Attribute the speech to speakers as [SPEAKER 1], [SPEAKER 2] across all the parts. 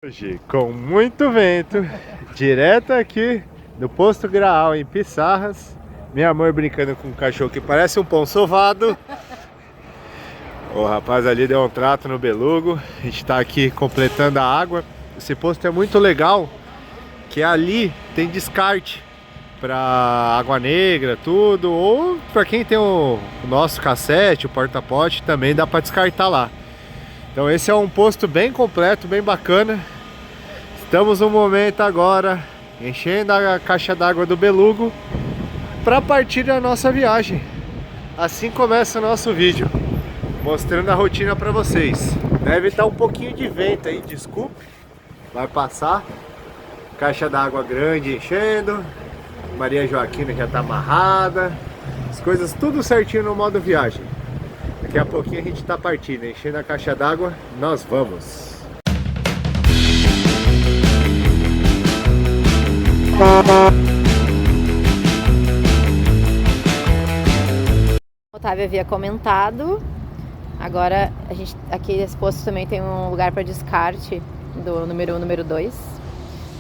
[SPEAKER 1] Hoje, com muito vento, direto aqui no posto Graal em Pissarras. Minha mãe brincando com um cachorro que parece um pão sovado. O rapaz ali deu um trato no belugo. A gente tá aqui completando a água. Esse posto é muito legal, que ali tem descarte para água negra, tudo. Ou para quem tem o nosso cassete, o porta-pote, também dá para descartar lá. Então esse é um posto bem completo, bem bacana. Estamos no momento agora enchendo a caixa d'água do belugo para partir a nossa viagem. Assim começa o nosso vídeo, mostrando a rotina para vocês. Deve estar um pouquinho de vento aí, desculpe. Vai passar. Caixa d'água grande enchendo. Maria Joaquina já está amarrada. As coisas tudo certinho no modo viagem. Daqui a pouquinho a gente está partindo, enchendo a caixa d'água, nós vamos.
[SPEAKER 2] O Otávio havia comentado. Agora a gente aqui nesse posto também tem um lugar para descarte do número 1, número 2.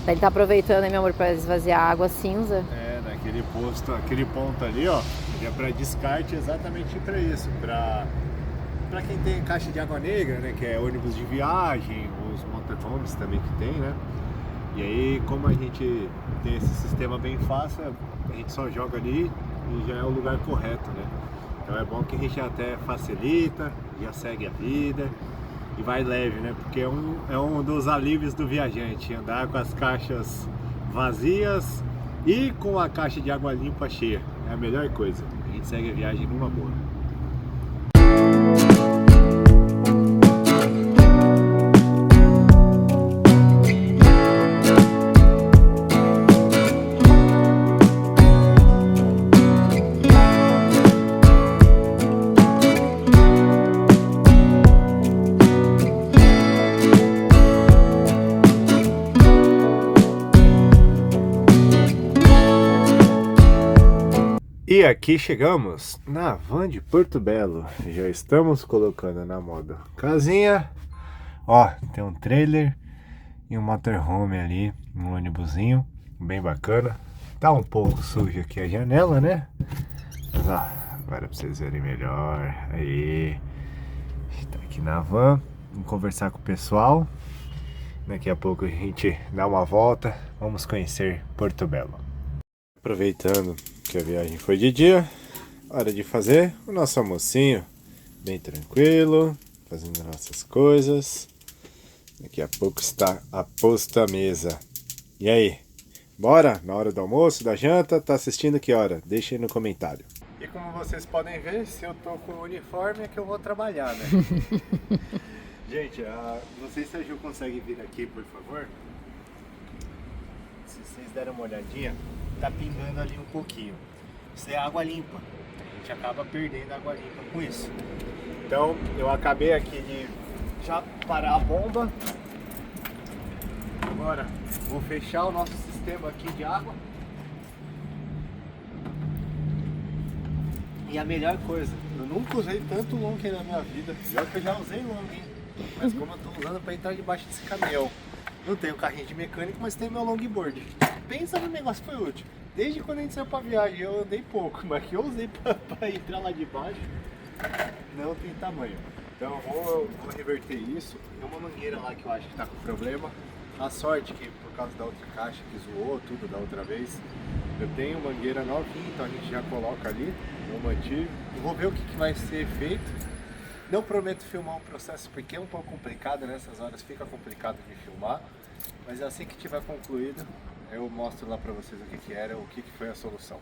[SPEAKER 2] Daí ele tá aproveitando, hein, meu amor, para esvaziar a água cinza.
[SPEAKER 1] É, naquele posto, aquele ponto ali, ó, é para descarte exatamente para isso, para quem tem caixa de água negra, né, que é ônibus de viagem, os motorhomes também que tem, né? E aí, como a gente tem esse sistema bem fácil, a gente só joga ali e já é o lugar correto, né? Então é bom que a gente até facilita, já segue a vida e vai leve, né? Porque é um dos alívios do viajante, andar com as caixas vazias e com a caixa de água limpa cheia. É a melhor coisa. A gente segue a viagem numa boa. E aqui chegamos na van de Porto Belo. Já estamos colocando na moda casinha. Ó, tem um trailer e um motorhome ali, um ônibusinho bem bacana. Tá um pouco sujo aqui a janela, né? Mas ó, agora pra vocês verem melhor. Aí, a gente tá aqui na van. Vamos conversar com o pessoal. Daqui a pouco a gente dá uma volta. Vamos conhecer Porto Belo. Aproveitando que a viagem foi de dia, hora de fazer o nosso almocinho, bem tranquilo, fazendo nossas coisas. Daqui a pouco está a posta à mesa. E aí, bora? Na hora do almoço, da janta, tá assistindo que hora? Deixa aí no comentário. E como vocês podem ver, se eu tô com o uniforme é que eu vou trabalhar, né? Gente, não sei se a Ju consegue vir aqui, por favor. Se vocês derem uma olhadinha, tá pingando ali um pouquinho. Isso é água limpa. A gente acaba perdendo água limpa com isso. Então eu acabei aqui de já parar a bomba. Agora vou fechar o nosso sistema aqui de água. E a melhor coisa, eu nunca usei tanto long na minha vida. Já que eu já usei long, hein? Mas como eu tô usando para entrar debaixo desse caminhão. Não tenho carrinho de mecânico, mas tenho meu longboard. Pensa no negócio que foi útil. Desde quando a gente saiu pra viagem, eu andei pouco, mas que eu usei pra entrar lá de baixo, não tem tamanho. Então eu vou reverter isso. Tem uma mangueira lá que eu acho que tá com problema. A sorte que por causa da outra caixa que zoou tudo da outra vez, eu tenho mangueira novinha, então a gente já coloca ali, não mantive. Eu vou ver o que vai ser feito. Não prometo filmar um processo porque é um pouco complicado, nessas horas fica complicado de filmar, mas assim que tiver concluído, eu mostro lá pra vocês o que era, o que foi a solução.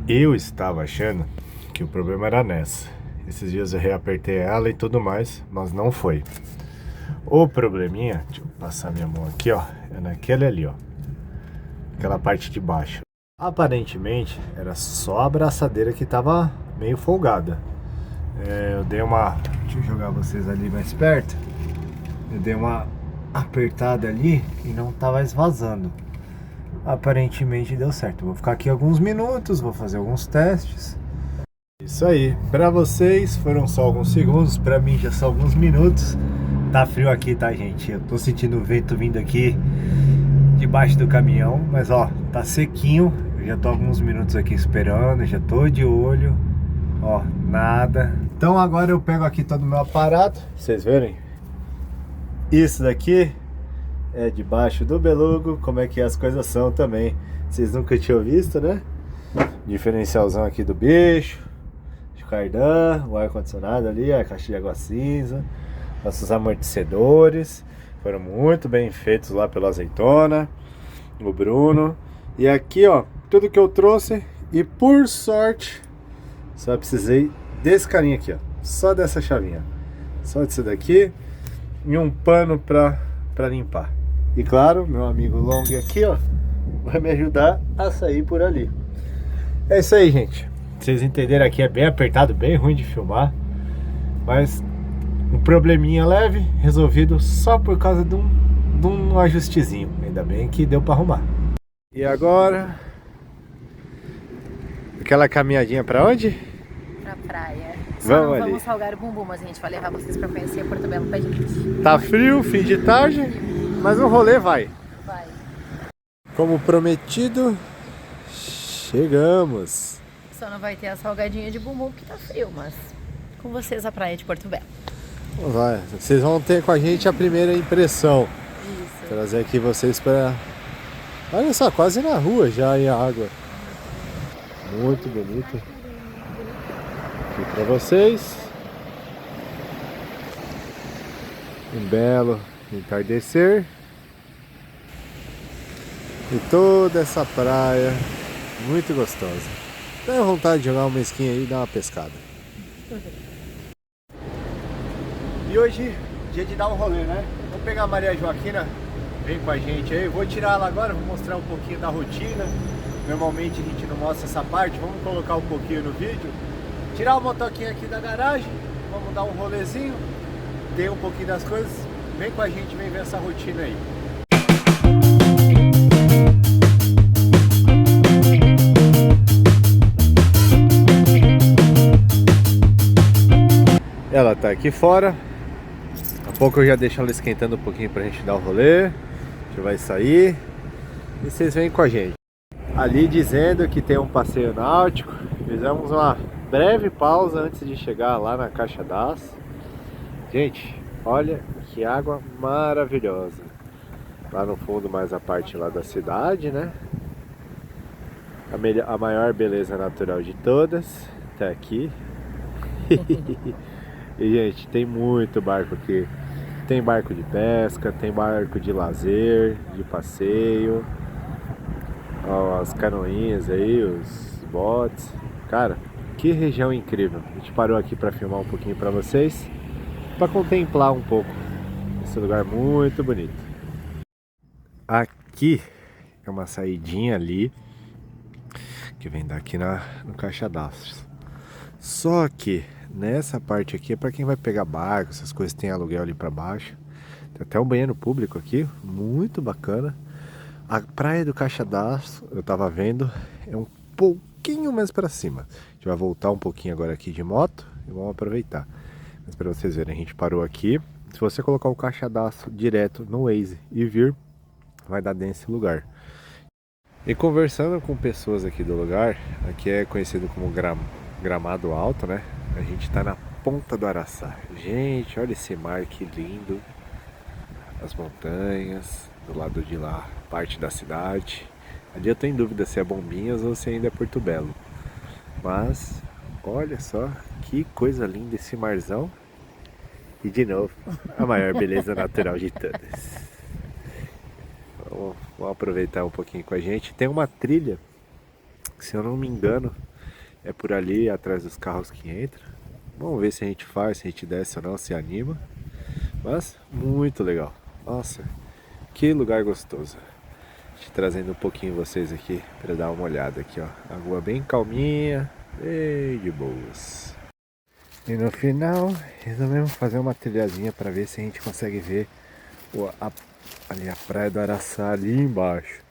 [SPEAKER 1] Eu estava achando que o problema era nessa. Esses dias eu reapertei ela e tudo mais, mas não foi. O probleminha, deixa eu passar minha mão aqui, ó, é naquele ali, ó. Aquela parte de baixo. Aparentemente era só a abraçadeira que tava meio folgada. Eu dei uma... Deixa eu jogar vocês ali mais perto. Eu dei uma apertada ali e não tava vazando. Aparentemente deu certo. Vou ficar aqui alguns minutos, vou fazer alguns testes. Isso aí, pra vocês foram só alguns segundos, pra mim já são alguns minutos. Tá frio aqui, tá, gente? Eu tô sentindo o vento vindo aqui debaixo do caminhão, mas ó, tá sequinho. Eu já tô alguns minutos aqui esperando, já tô de olho. Ó, nada. Então agora eu pego aqui todo o meu aparato, vocês verem. Isso daqui é debaixo do belugo, como é que as coisas são também. Vocês nunca tinham visto, né? Diferencialzão aqui do bicho, de cardan, o ar-condicionado ali, a caixa de água cinza. Nossos amortecedores foram muito bem feitos lá pela Azeitona, o Bruno. E aqui, ó, tudo que eu trouxe. E por sorte, só precisei desse carinha aqui, ó. Só dessa chavinha. Só disso daqui. E um pano pra limpar. E claro, meu amigo Long aqui, ó, vai me ajudar a sair por ali. É isso aí, gente. Vocês entenderam, aqui é bem apertado, bem ruim de filmar. Mas um probleminha leve, resolvido só por causa de um ajustezinho. Ainda bem que deu pra arrumar. E agora, aquela caminhadinha pra onde?
[SPEAKER 2] Pra praia.
[SPEAKER 1] Vamos ali.
[SPEAKER 2] Vamos salgar o bumbum, mas a gente vai levar vocês pra conhecer Porto Belo com a gente.
[SPEAKER 1] Tá frio, fim de tarde, mas o rolê vai.
[SPEAKER 2] Vai.
[SPEAKER 1] Como prometido, chegamos.
[SPEAKER 2] Só não vai ter a salgadinha de bumbum porque tá frio, mas com vocês a praia de Porto Belo.
[SPEAKER 1] Vai. Vocês vão ter com a gente a primeira impressão.
[SPEAKER 2] Isso.
[SPEAKER 1] Trazer aqui vocês para... Olha só, quase na rua já em água. Muito bonito. Aqui para vocês. Um belo entardecer. E toda essa praia muito gostosa. Tenho vontade de jogar uma esquinha aí e dar uma pescada. E hoje, dia de dar um rolê, né? Vou pegar a Maria Joaquina, vem com a gente aí. Vou tirar ela agora, vou mostrar um pouquinho da rotina. Normalmente a gente não mostra essa parte, vamos colocar um pouquinho no vídeo. Tirar o motoquinho aqui da garagem, vamos dar um rolezinho, ter um pouquinho das coisas. Vem com a gente, vem ver essa rotina aí. Ela tá aqui fora. Daqui a pouco eu já deixo ela esquentando um pouquinho pra gente dar o rolê. A gente vai sair e vocês vêm com a gente. Ali dizendo que tem um passeio náutico. Fizemos uma breve pausa antes de chegar lá na Caixa d'Água. Gente, olha que água maravilhosa. Lá no fundo mais a parte lá da cidade, né? A maior beleza natural de todas. Tá aqui. E gente, tem muito barco aqui. Tem barco de pesca, tem barco de lazer, de passeio. Ó, as canoinhas aí, os botes. Cara, que região incrível. A gente parou aqui para filmar um pouquinho para vocês, para contemplar um pouco esse lugar muito bonito. Aqui é uma saidinha ali que vem daqui no Caixa d'Água. Só que nessa parte aqui é para quem vai pegar barco, essas coisas, tem aluguel ali para baixo. Tem até um banheiro público aqui, muito bacana. A praia do Caixa d'Água, eu tava vendo, é um pouquinho mais para cima. A gente vai voltar um pouquinho agora aqui de moto e vamos aproveitar. Mas para vocês verem, a gente parou aqui. Se você colocar o Caixa d'Água direto no Waze e vir, vai dar nesse lugar. E conversando com pessoas aqui do lugar, aqui é conhecido como Gramado Alto, né? A gente tá na ponta do Araçá. Gente, olha esse mar que lindo. As montanhas, do lado de lá, parte da cidade. Ali eu tô em dúvida se é Bombinhas ou se ainda é Porto Belo. Mas, olha só, que coisa linda esse marzão. E de novo, a maior beleza natural de todas. Vamos aproveitar um pouquinho com a gente. Tem uma trilha, que, se eu não me engano, é por ali atrás dos carros que entram. Vamos ver se a gente faz, se a gente desce ou não, se anima. Mas muito legal. Nossa, que lugar gostoso. Te trazendo um pouquinho vocês aqui para dar uma olhada aqui, ó. A rua bem calminha, bem de boas. E no final, resolvemos fazer uma trilhazinha para ver se a gente consegue ver ali a praia do Araçá ali embaixo.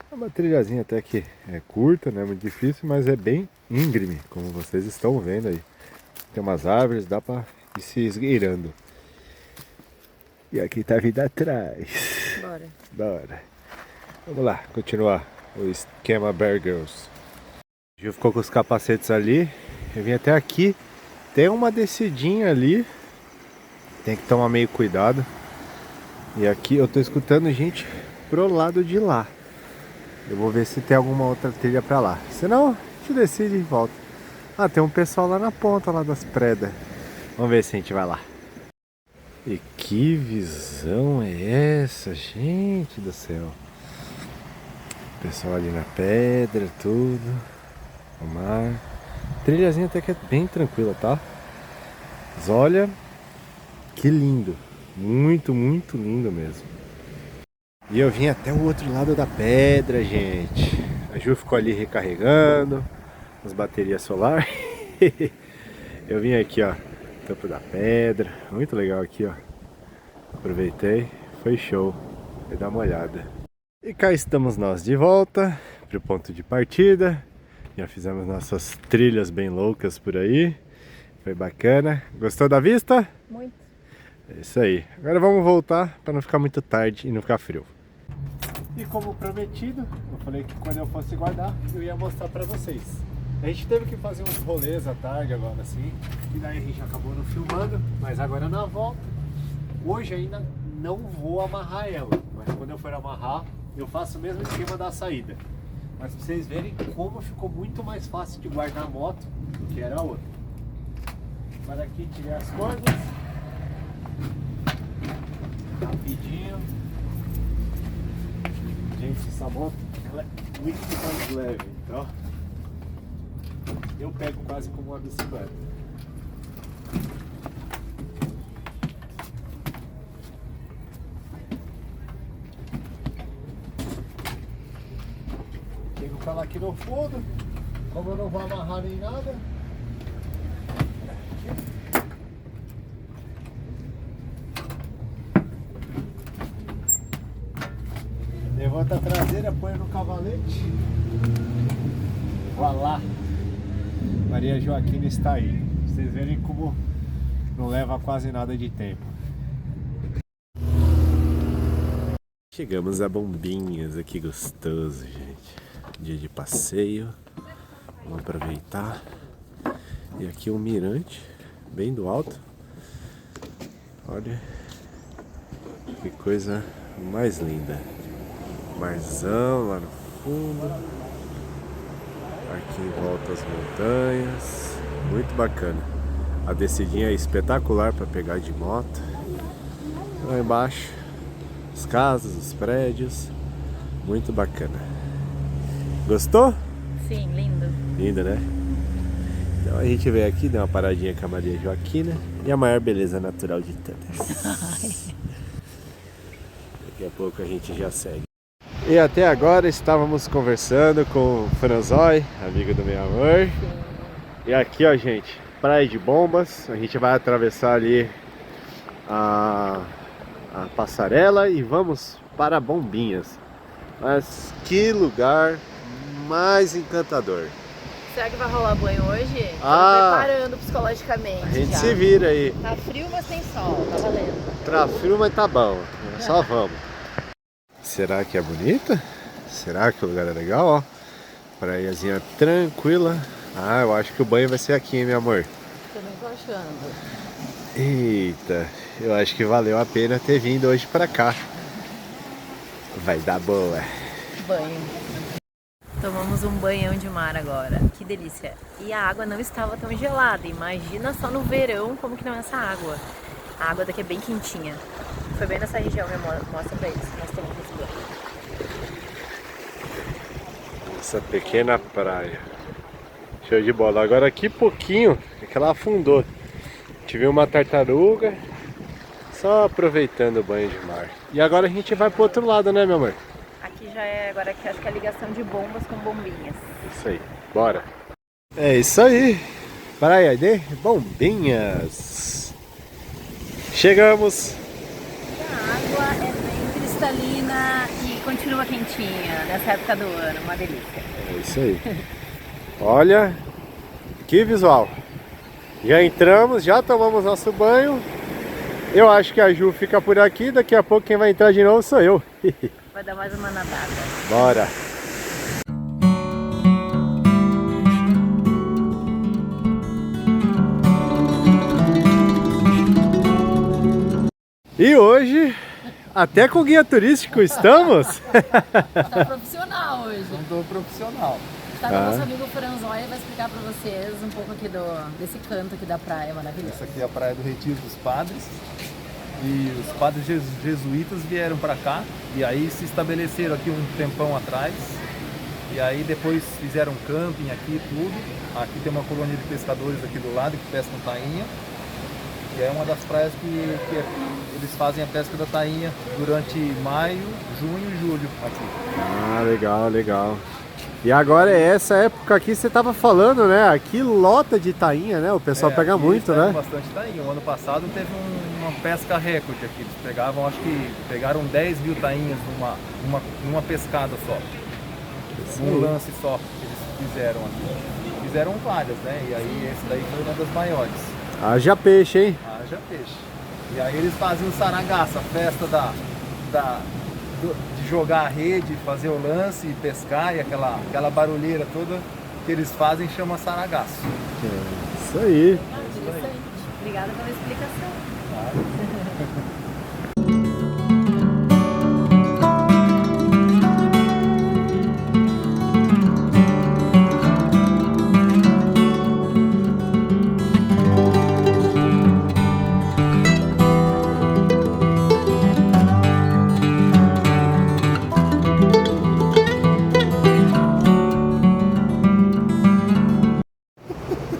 [SPEAKER 1] É uma trilhazinha até que é curta, não é muito difícil, mas é bem íngreme, como vocês estão vendo aí. Tem umas árvores, dá para ir se esgueirando. E aqui tá vindo atrás.
[SPEAKER 2] Bora.
[SPEAKER 1] Bora. Vamos lá, continuar o esquema Bear Grylls. O Gil ficou com os capacetes ali. Eu vim até aqui. Tem uma descidinha ali. Tem que tomar meio cuidado. E aqui eu tô escutando gente pro lado de lá. Eu vou ver se tem alguma outra trilha pra lá. Senão, a gente decide e volta. Ah, tem um pessoal lá na ponta, lá das predas. Vamos ver se a gente vai lá. E que visão é essa, gente do céu. Pessoal ali na pedra, tudo. O mar. Trilhazinha até que é bem tranquila, tá? Mas olha, que lindo. Muito, muito lindo mesmo. E eu vim até o outro lado da pedra, gente. A Ju ficou ali recarregando as baterias solar. Eu vim aqui, ó, topo da pedra. Muito legal aqui, ó. Aproveitei, foi show. Vou dar uma olhada. E cá estamos nós de volta pro ponto de partida. Já fizemos nossas trilhas bem loucas por aí. Foi bacana. Gostou da vista?
[SPEAKER 2] Muito.
[SPEAKER 1] É isso aí. Agora vamos voltar para não ficar muito tarde e não ficar frio. E como prometido, eu falei que quando eu fosse guardar, eu ia mostrar para vocês. A gente teve que fazer uns rolês à tarde agora assim, e daí a gente acabou não filmando, mas agora na volta, hoje ainda não vou amarrar ela, mas quando eu for amarrar, eu faço o mesmo esquema da saída. Mas pra vocês verem como ficou muito mais fácil de guardar a moto do que era a outra. Para aqui tirar as cordas. Rapidinho. Gente, essa moto ela é muito mais leve, então eu pego quase como uma bicicleta. Pego ela aqui no fundo, como eu não vou amarrar nem nada. Levanta a traseira, põe no cavalete. Voilá! Maria Joaquina está aí. Vocês verem como não leva quase nada de tempo. Chegamos a Bombinhas, aqui gostoso, gente. Dia de passeio. Vamos aproveitar. E aqui um mirante, bem do alto. Olha que coisa mais linda. Marzão lá no fundo. Aqui em volta as montanhas. Muito bacana. A descidinha é espetacular para pegar de moto. Lá embaixo as casas, os prédios. Muito bacana. Gostou?
[SPEAKER 2] Sim, lindo.
[SPEAKER 1] Linda, né? Então a gente veio aqui, deu uma paradinha com a Maria Joaquina. E a maior beleza natural de todas. Daqui a pouco a gente já segue. E até agora estávamos conversando com o Franzói, amigo do meu amor. E aqui, ó, gente, Praia de Bombas. A gente vai atravessar ali a passarela e vamos para Bombinhas. Mas que lugar mais encantador.
[SPEAKER 2] Será que vai rolar banho hoje? Tô preparando psicologicamente.
[SPEAKER 1] A gente
[SPEAKER 2] já.
[SPEAKER 1] se vira aí.
[SPEAKER 2] Tá frio, mas tem sol, tá valendo.
[SPEAKER 1] Tá frio, mas tá bom. Só vamos. Será que é bonita? Será que o lugar é legal, ó? Praiazinha tranquila. Ah, eu acho que o banho vai ser aqui, hein, meu amor?
[SPEAKER 2] Também tô achando.
[SPEAKER 1] Eita, eu acho que valeu a pena ter vindo hoje pra cá. Vai dar boa.
[SPEAKER 2] Banho. Tomamos um banhão de mar agora. Que delícia. E a água não estava tão gelada. Imagina só no verão como que não é essa água. A água daqui é bem quentinha. Foi bem nessa região, minha mãe. Mostra pra eles. Nós tomamos esse banho.
[SPEAKER 1] Essa pequena praia. Show de bola. Agora aqui pouquinho é que ela afundou. Tive uma tartaruga. Só aproveitando o banho de mar. E agora a gente vai pro outro lado, né, meu amor?
[SPEAKER 2] Aqui já é agora que acho que é a ligação de Bombas com Bombinhas.
[SPEAKER 1] Isso aí. Bora. É isso aí. Praia de Bombinhas. Chegamos.
[SPEAKER 2] A água é bem cristalina e continua quentinha nessa época do ano. Uma delícia.
[SPEAKER 1] É isso aí. Olha que visual. Já entramos, já tomamos nosso banho Eu acho que a Ju fica por aqui, daqui a pouco quem vai entrar de novo sou eu.
[SPEAKER 2] Vai dar mais uma nadada.
[SPEAKER 1] Bora! E hoje, até com guia turístico estamos?
[SPEAKER 2] Tá profissional hoje.
[SPEAKER 3] Não tô profissional.
[SPEAKER 2] Tá com o nosso amigo Franzóia, vai explicar pra vocês um pouco aqui desse canto aqui da praia maravilhoso.
[SPEAKER 3] Essa aqui é a praia do Retiro dos Padres. E os padres jesuítas vieram para cá e aí se estabeleceram aqui um tempão atrás. E aí depois fizeram camping aqui e tudo. Aqui tem uma colônia de pescadores aqui do lado que pescam tainha. E é uma das praias que eles fazem a pesca da tainha durante maio, junho e julho aqui.
[SPEAKER 1] Ah, legal, legal. E agora é essa época aqui, você tava falando, né? Aqui lota de tainha, né? O pessoal pega
[SPEAKER 3] aqui
[SPEAKER 1] muito,
[SPEAKER 3] eles
[SPEAKER 1] né?
[SPEAKER 3] pegam bastante tainha. O ano passado teve uma pesca recorde aqui. Eles pegavam, acho que pegaram 10 mil tainhas numa pescada só. Um lance só que eles fizeram aqui. Fizeram várias, né? E aí esse daí foi uma das maiores.
[SPEAKER 1] Haja peixe, hein?
[SPEAKER 3] Haja peixe. E aí eles faziam saragaça, a festa de jogar a rede, fazer o lance, pescar e aquela barulheira toda que eles fazem chama saragaço.
[SPEAKER 1] É isso aí.
[SPEAKER 2] Interessante. Obrigada pela explicação.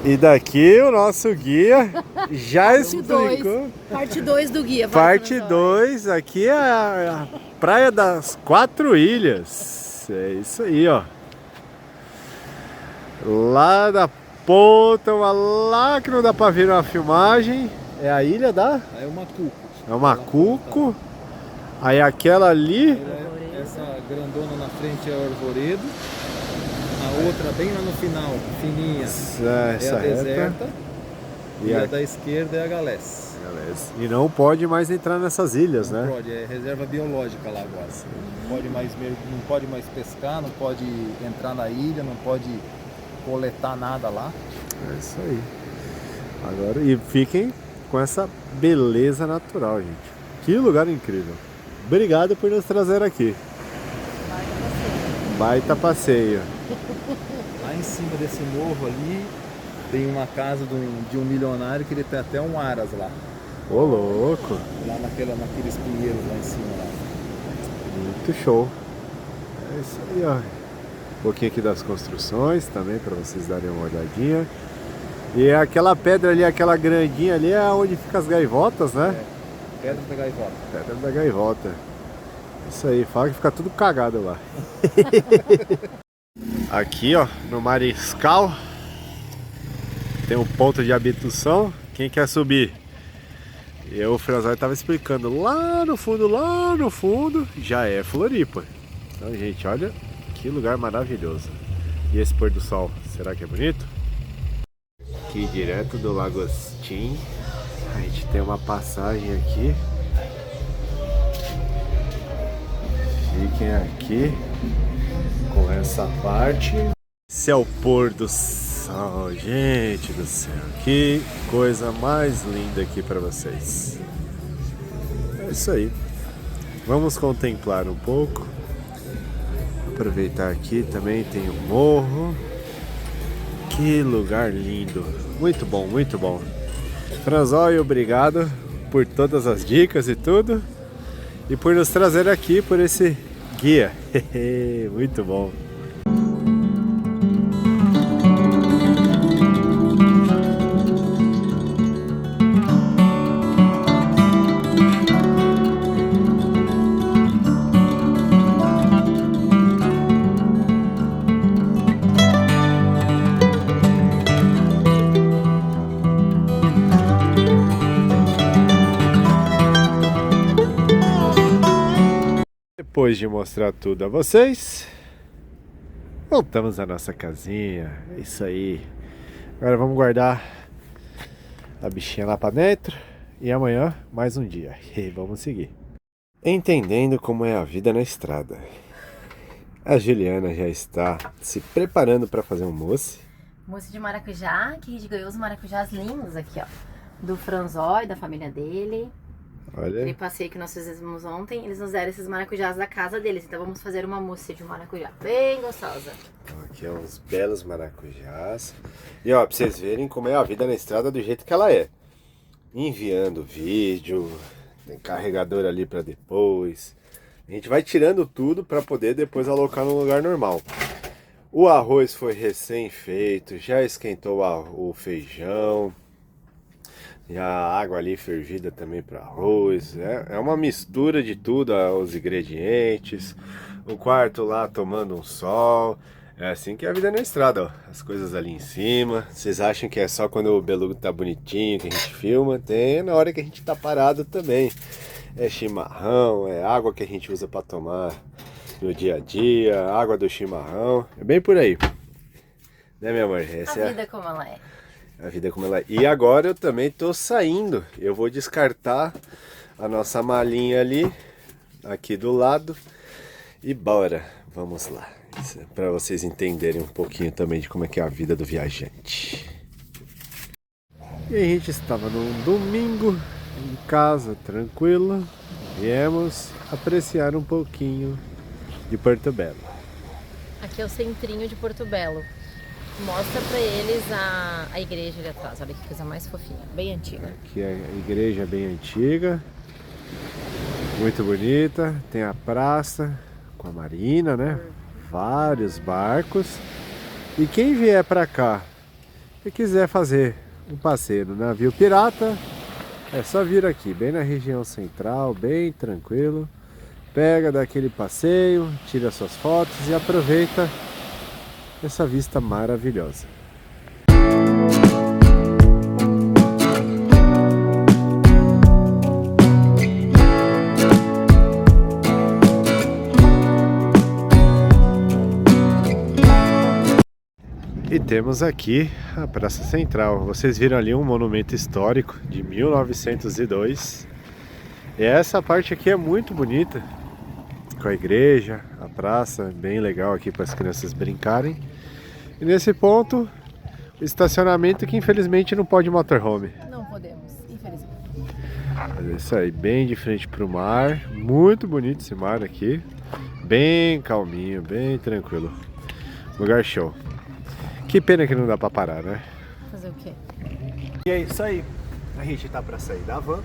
[SPEAKER 1] E daqui o nosso guia já
[SPEAKER 2] Parte
[SPEAKER 1] explicou.
[SPEAKER 2] Parte 2 do guia.
[SPEAKER 1] Parte 2, aqui é a Praia das Quatro Ilhas. É isso aí, ó. Lá da ponta, lá que não dá pra ver na filmagem, é a ilha da...
[SPEAKER 3] Aí é uma cuco.
[SPEAKER 1] É o Macuco. Aí aquela ali...
[SPEAKER 3] Essa grandona na frente é o arvoredo. A outra bem lá no final, fininha, é a deserta. E a da esquerda é a galés.
[SPEAKER 1] E não pode mais entrar nessas ilhas,
[SPEAKER 3] Não
[SPEAKER 1] né?
[SPEAKER 3] pode, é reserva biológica lá agora. Não pode mais pescar, não pode entrar na ilha, não pode coletar nada lá.
[SPEAKER 1] É isso aí. Agora, e fiquem com essa beleza natural, gente. Que lugar incrível. Obrigado por nos trazer aqui. Baita passeio.
[SPEAKER 3] Lá em cima desse morro ali tem uma casa de um milionário que ele tem até um aras lá.
[SPEAKER 1] Ô, louco.
[SPEAKER 3] Lá naqueles pinheiros lá em cima. Lá.
[SPEAKER 1] Muito show. É isso aí, ó. Um pouquinho aqui das construções também, para vocês darem uma olhadinha. E aquela pedra ali, aquela grandinha ali, é onde ficam as gaivotas, né?
[SPEAKER 3] É, Pedra da Gaivota.
[SPEAKER 1] Pedra da gaivota. Isso aí, fala que fica tudo cagado lá. Aqui, ó, no Mariscal, tem um ponto de habitação. Quem quer subir? O Franzóia estava explicando, lá no fundo, já é Floripa. Então, gente, olha que lugar maravilhoso. E esse pôr do sol, será que é bonito? Aqui direto do Lagostim, a gente tem uma passagem aqui. Fiquem aqui com essa parte. Esse é o pôr do sol, gente do céu. Que coisa mais linda aqui para vocês. É isso aí. Vamos contemplar um pouco. Aproveitar aqui também tem um morro. Que lugar lindo. Muito bom, muito bom. Franzóia, obrigado por todas as dicas e tudo. E por nos trazer aqui por esse guia. Muito bom. Depois de mostrar tudo a vocês, voltamos à nossa casinha. É isso aí. Agora vamos guardar a bichinha lá pra dentro e amanhã mais um dia. E vamos seguir. Entendendo como é a vida na estrada. A Juliana já está se preparando para fazer um mousse.
[SPEAKER 2] Mousse de maracujá, que a gente ganhou os maracujás lindos aqui, ó. Do Franzói, da família dele.
[SPEAKER 1] Olha.
[SPEAKER 2] Aquele passeio que nós fizemos ontem, eles nos deram esses maracujás da casa deles. Então vamos fazer uma mousse de maracujá bem gostosa.
[SPEAKER 1] Aqui é uns belos maracujás. E ó, pra vocês verem como é a vida na estrada do jeito que ela é. Enviando vídeo, tem carregador ali pra depois. A gente vai tirando tudo pra poder depois alocar no lugar normal. O arroz foi recém-feito, já esquentou o feijão. E a água ali fervida também para arroz. É uma mistura de tudo, os ingredientes. O quarto lá tomando um sol. É assim que é a vida na estrada, ó. As coisas ali em cima. Vocês acham que é só quando o beluga tá bonitinho que a gente filma? Tem na hora que a gente tá parado também. É chimarrão, é água que a gente usa para tomar no dia a dia, água do chimarrão. É bem por aí. Né, meu amor? Essa
[SPEAKER 2] A vida como ela é.
[SPEAKER 1] A vida como ela é. E agora eu também tô saindo. Eu vou descartar a nossa malinha ali, aqui do lado. E bora, vamos lá. Para vocês entenderem um pouquinho também de como é que é a vida do viajante. E a gente estava num domingo, em casa, tranquilo. Viemos apreciar um pouquinho de Porto Belo.
[SPEAKER 2] Aqui é o centrinho de Porto Belo. Mostra pra eles a igreja ali atrás. Olha que coisa mais fofinha, bem antiga.
[SPEAKER 1] Aqui a igreja é bem antiga, muito bonita. Tem a praça com a marina, né? Vários barcos. E quem vier pra cá e quiser fazer um passeio no navio pirata, é só vir aqui, bem na região central, bem tranquilo. Pega, dá aquele passeio, tira suas fotos e aproveita essa vista maravilhosa. E temos aqui a Praça Central. Vocês viram ali um monumento histórico de 1902. E essa parte aqui é muito bonita, com a igreja, a praça, bem legal aqui para as crianças brincarem. E nesse ponto, o estacionamento que infelizmente não pode motorhome.
[SPEAKER 2] Não podemos, infelizmente.
[SPEAKER 1] Mas é isso aí, bem de frente para o mar, muito bonito esse mar aqui, bem calminho, bem tranquilo, lugar show. Que pena que não dá para parar, né?
[SPEAKER 2] Fazer o quê?
[SPEAKER 1] E é isso aí, a gente tá para sair da van.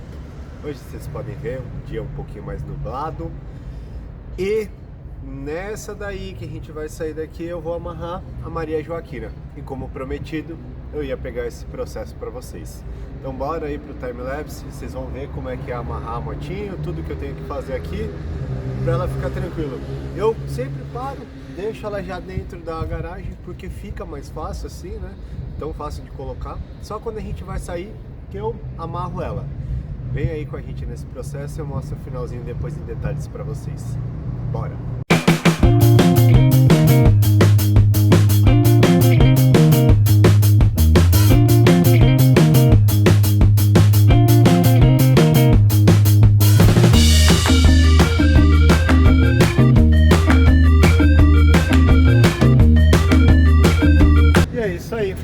[SPEAKER 1] Hoje vocês podem ver um dia um pouquinho mais nublado. E nessa daí que a gente vai sair daqui, eu vou amarrar a Maria Joaquina. E como prometido, eu ia pegar esse processo para vocês. Então bora aí pro timelapse, vocês vão ver como é que é amarrar a motinho, tudo que eu tenho que fazer aqui, para ela ficar tranquila. Eu sempre paro, deixo ela já dentro da garagem, porque fica mais fácil assim, né? Tão fácil de colocar. Só quando a gente vai sair que eu amarro ela. Vem aí com a gente nesse processo, eu mostro o finalzinho depois em detalhes para vocês. Bora! E é isso aí.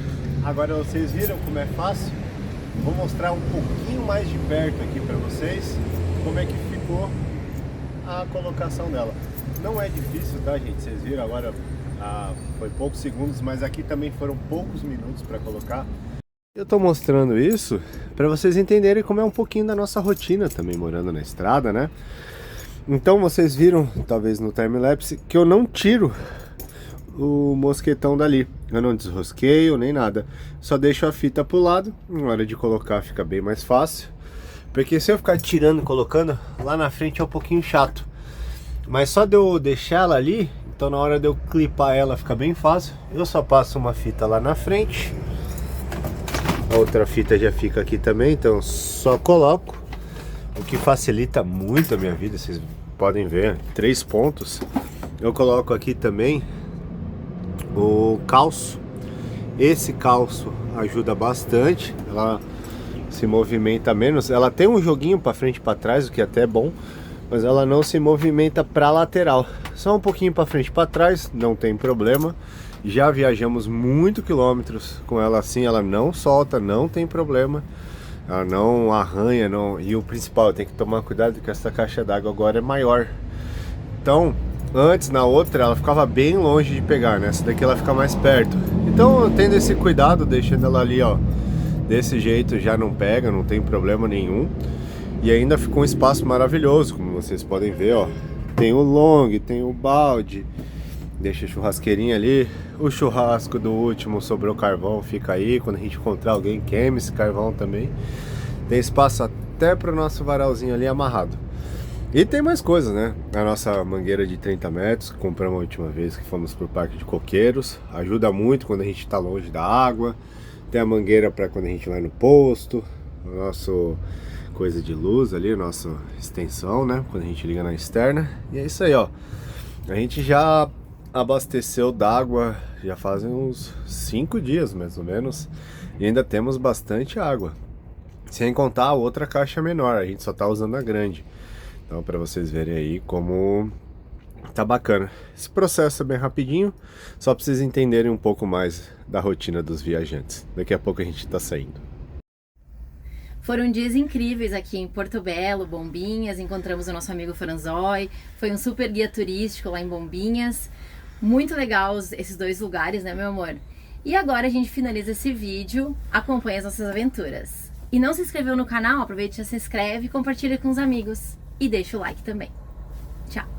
[SPEAKER 1] Agora vocês viram como é fácil? Vou mostrar um pouquinho mais de perto aqui para vocês como é que ficou a colocação dela. Não é difícil, tá, gente? Vocês viram agora, foi poucos segundos, mas aqui também foram poucos minutos para colocar. Eu tô mostrando isso para vocês entenderem como é um pouquinho da nossa rotina também morando na estrada, né? Então vocês viram, talvez no timelapse, que eu não tiro o mosquetão dali. Eu não desrosqueio nem nada. Só deixo a fita pro lado. Na hora de colocar fica bem mais fácil. Porque se eu ficar tirando e colocando, lá na frente é um pouquinho chato. Mas só de eu deixar ela ali, então na hora de eu clipar ela fica bem fácil. Eu só passo uma fita lá na frente. A outra fita já fica aqui também, então só coloco. O que facilita muito a minha vida, vocês podem ver, 3 pontos. Eu coloco aqui também o calço. Esse calço ajuda bastante. Ela se movimenta menos. Ela tem um joguinho para frente e para trás, o que até é bom, mas ela não se movimenta para lateral. Só um pouquinho para frente e para trás, não tem problema. Já viajamos muitos quilômetros com ela assim, ela não solta, não tem problema. Ela não arranha, não. E o principal, tem que tomar cuidado que essa caixa d'água agora é maior. Então, antes na outra ela ficava bem longe de pegar, né? Essa daqui ela fica mais perto. Então, tendo esse cuidado, deixando ela ali, ó, desse jeito já não pega, não tem problema nenhum. E ainda ficou um espaço maravilhoso, como vocês podem ver, ó. Tem o long, tem o balde. Deixa a churrasqueirinha ali. O churrasco do último sobrou carvão, fica aí. Quando a gente encontrar alguém, queime esse carvão também. Tem espaço até para o nosso varalzinho ali amarrado. E tem mais coisas, né? A nossa mangueira de 30 metros, que compramos a última vez que fomos pro Parque de Coqueiros. Ajuda muito quando a gente está longe da água. Tem a mangueira para quando a gente vai no posto. O nosso coisa de luz ali, a nossa extensão, né? Quando a gente liga na externa. E é isso aí, ó. A gente já abasteceu d'água já fazem uns 5 dias mais ou menos, e ainda temos bastante água, sem contar a outra caixa menor, a gente só tá usando a grande. Então, para vocês verem aí como tá bacana. Esse processo é bem rapidinho, só para vocês entenderem um pouco mais da rotina dos viajantes. Daqui a pouco a gente tá saindo.
[SPEAKER 2] Foram dias incríveis aqui em Porto Belo, Bombinhas, encontramos o nosso amigo Franzói, foi um super guia turístico lá em Bombinhas. Muito legal esses dois lugares, né, meu amor? E agora a gente finaliza esse vídeo, acompanha as nossas aventuras. E não se inscreveu no canal? Aproveite e já se inscreve, compartilha com os amigos e deixa o like também. Tchau!